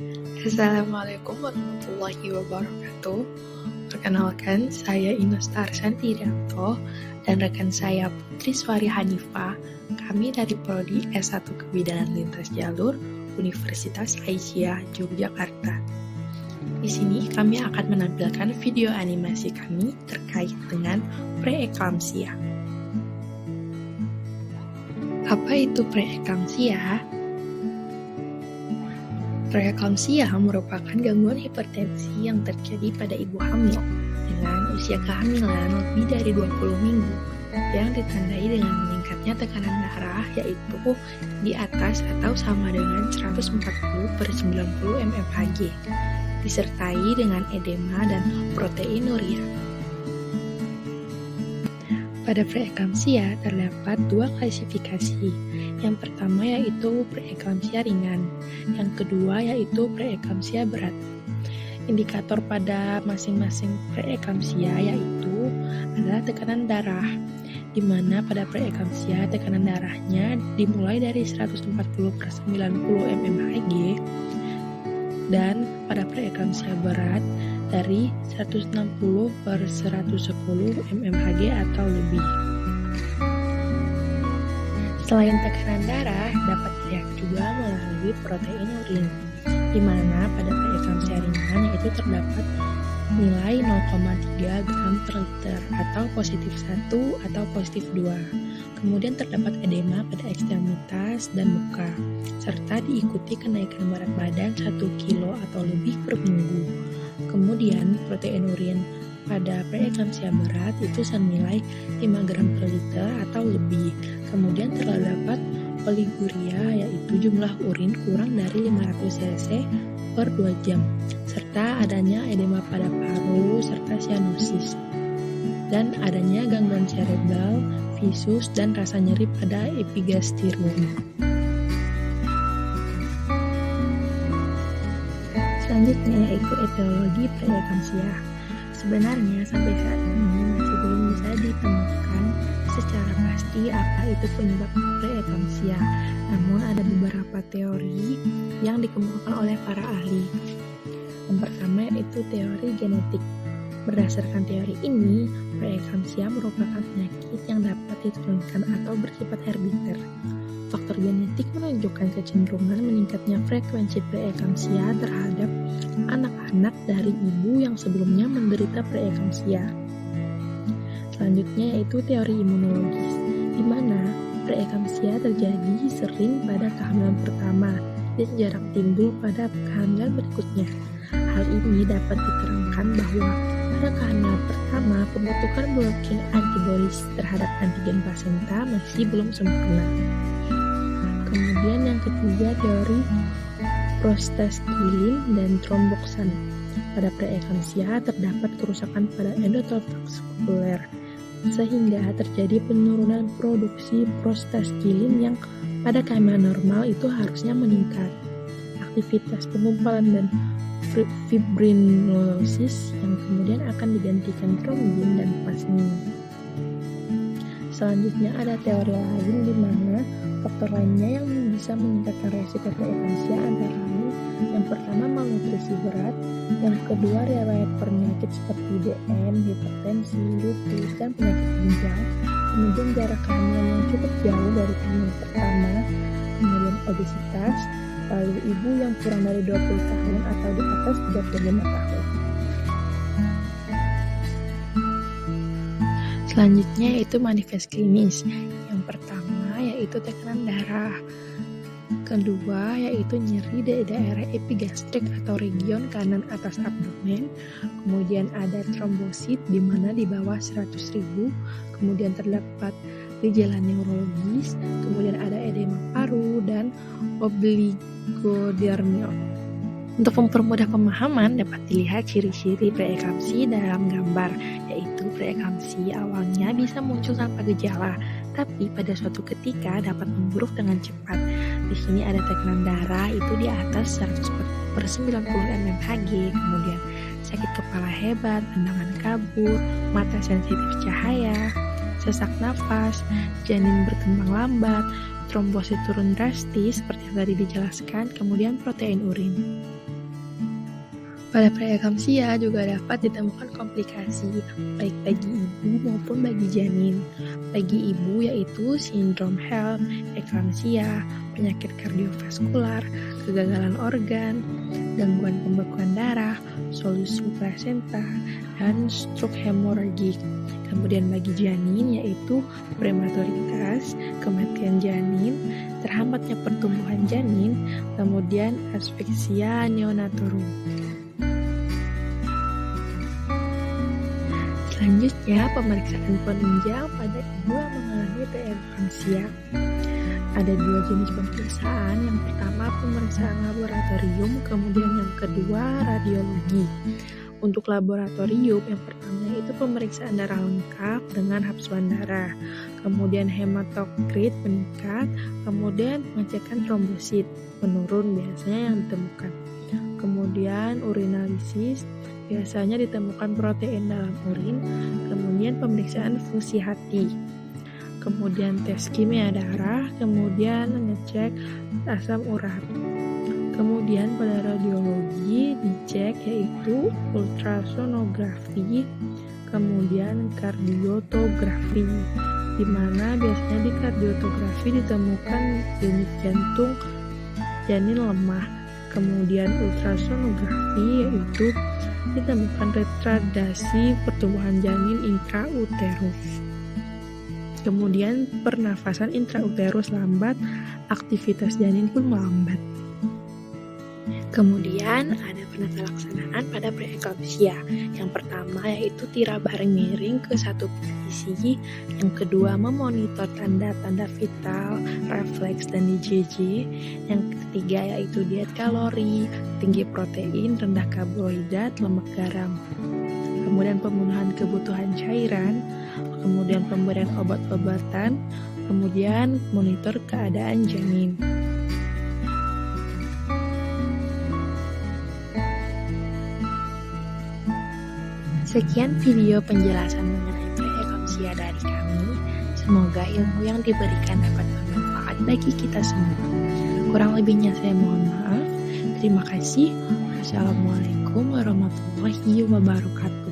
Assalamualaikum warahmatullahi wabarakatuh. Perkenalkan, saya Ines Tarsanti Rianto dan rekan saya Putri Suari Hanifah. Kami dari Prodi S1 Kebidanan Lintas Jalur Universitas Aisyah Yogyakarta. Di sini kami akan menampilkan video animasi kami terkait dengan preeklamsia. Apa itu preeklamsia? Preeklamsia merupakan gangguan hipertensi yang terjadi pada ibu hamil dengan usia kehamilan lebih dari 20 minggu yang ditandai dengan meningkatnya tekanan darah yaitu di atas atau sama dengan 140/90 mmHg disertai dengan edema dan proteinuria. Pada preeklamsia terdapat dua klasifikasi. Yang pertama yaitu preeklamsia ringan, yang kedua yaitu preeklamsia berat. Indikator /pada masing-masing preeklamsia yaitu adalah tekanan darah, di mana pada preeklamsia tekanan darahnya dimulai dari 140/90 mmHg dan pada preeklamsia berat dari 160/110 mmHg atau lebih. Selain tekanan darah, dapat dilihat juga melalui proteinuria, di mana pada preeklamsia ringan yaitu terdapat nilai 0,3 gram per liter atau positif 1 atau positif 2. Kemudian terdapat edema pada ekstremitas dan muka, serta diikuti kenaikan berat badan 1 kilo atau lebih per minggu. Kemudian proteinuria pada preeklamsia berat itu senilai 5 gram per liter atau lebih. Kemudian terdapat oliguria yaitu jumlah urin kurang dari 500 cc per 2 jam, serta adanya edema pada paru serta sianosis, dan adanya gangguan cerebral, visus, dan rasa nyeri pada epigastrium. Selanjutnya yaitu etiologi preeklamsia. Sebenarnya sampai saat ini masih belum bisa ditemukan secara pasti apa itu penyebab preeklamsia. Namun ada beberapa teori yang dikemukakan oleh para ahli. Yang pertama yaitu teori genetik. Berdasarkan teori ini, preeklamsia merupakan penyakit yang dapat diturunkan atau bersifat herediter. Faktor genetik menunjukkan kecenderungan meningkatnya frekuensi preeklamsia terhadap anak-anak dari ibu yang sebelumnya menderita preeklamsia. Selanjutnya yaitu teori imunologis, di mana preeklamsia terjadi sering pada kehamilan pertama dan jarang timbul pada kehamilan berikutnya. Hal ini dapat diterangkan bahwa pada kehamilan pertama pembentukan blocking antibodies terhadap antigen plasenta masih belum sempurna. Kemudian yang ketiga teori prostaglandin dan tromboksan. Pada preeklamsia terdapat kerusakan pada endotel vaskuler sehingga terjadi penurunan produksi prostaglandin yang pada kehamilan normal itu harusnya meningkat. Aktivitas penggumpalan dan fibrinosis yang kemudian akan digantikan trombin dan plasmin. Selanjutnya ada teori lain di mana faktor lainnya yang bisa meningkatkan resiko preeklamsia antara lain yang pertama malnutrisi berat, yang kedua riwayat penyakit seperti DM, hipertensi, lupus, dan penyakit ginjal, kemudian jarak kehamilan yang cukup jauh dari kehamilan pertama, kemudian obesitas, lalu ibu yang kurang dari 20 tahun atau di atas 35 tahun. Selanjutnya yaitu manifest klinis. Yang pertama yaitu tekanan darah. Kedua yaitu nyeri di daerah epigastrik atau region kanan atas abdomen. Kemudian ada trombosit di mana di bawah 100.000. Kemudian terdapat gejala neurologis. Kemudian ada edema paru dan oligodermia. Untuk mempermudah pemahaman, dapat dilihat ciri-ciri preeklamsi dalam gambar, yaitu preeklamsi awalnya bisa muncul tanpa gejala, tapi pada suatu ketika dapat memburuk dengan cepat. Di sini ada tekanan darah itu di atas 100/90 mmHg, kemudian sakit kepala hebat, pandangan kabur, mata sensitif cahaya, sesak nafas, janin berkembang lambat, trombosit turun drastis seperti yang tadi dijelaskan, kemudian protein urin. Pada preeklamsia juga dapat ditemukan komplikasi baik bagi ibu maupun bagi janin. Bagi ibu yaitu sindrom HELLP, eklamsia, penyakit kardiovaskular, kegagalan organ, gangguan pembekuan darah, solusi plasenta, dan stroke hemoragik. Kemudian bagi janin yaitu prematuritas, kematian janin, terhambatnya pertumbuhan janin, kemudian asfiksia neonatorum. Selanjutnya, pemeriksaan penunjang pada ibu yang mengalami preeklamsia. Ada 2 jenis pemeriksaan, yang pertama pemeriksaan laboratorium, kemudian yang kedua radiologi. Untuk laboratorium, yang pertama itu pemeriksaan darah lengkap dengan hapsuan darah, kemudian hematokrit meningkat, kemudian pengecekan trombosit menurun biasanya yang ditemukan. Kemudian urinalisis, biasanya ditemukan protein dalam urin, kemudian pemeriksaan fungsi hati, kemudian tes kimia darah, kemudian ngecek asam urat. Kemudian pada radiologi dicek yaitu ultrasonografi, kemudian kardiotografi, di mana biasanya di kardiotografi ditemukan denyut jantung janin lemah. Kemudian ultrasonografi yaitu ditemukan retardasi pertumbuhan janin intrauterus. Kemudian pernafasan intrauterus lambat, aktivitas janin pun melambat. Kemudian ada penata laksanaan pada preeklamsia. Yang pertama yaitu tirabaring miring ke satu posisi, yang kedua memonitor tanda-tanda vital, refleks dan DJJ, yang ketiga yaitu diet kalori, tinggi protein, rendah karbohidrat, lemak garam. Kemudian pemenuhan kebutuhan cairan, kemudian pemberian obat-obatan, kemudian monitor keadaan janin. Sekian video penjelasan mengenai preeklamsia dari kami. Semoga ilmu yang diberikan dapat bermanfaat bagi kita semua. Kurang lebihnya saya mohon maaf. Terima kasih. Wassalamualaikum warahmatullahi wabarakatuh.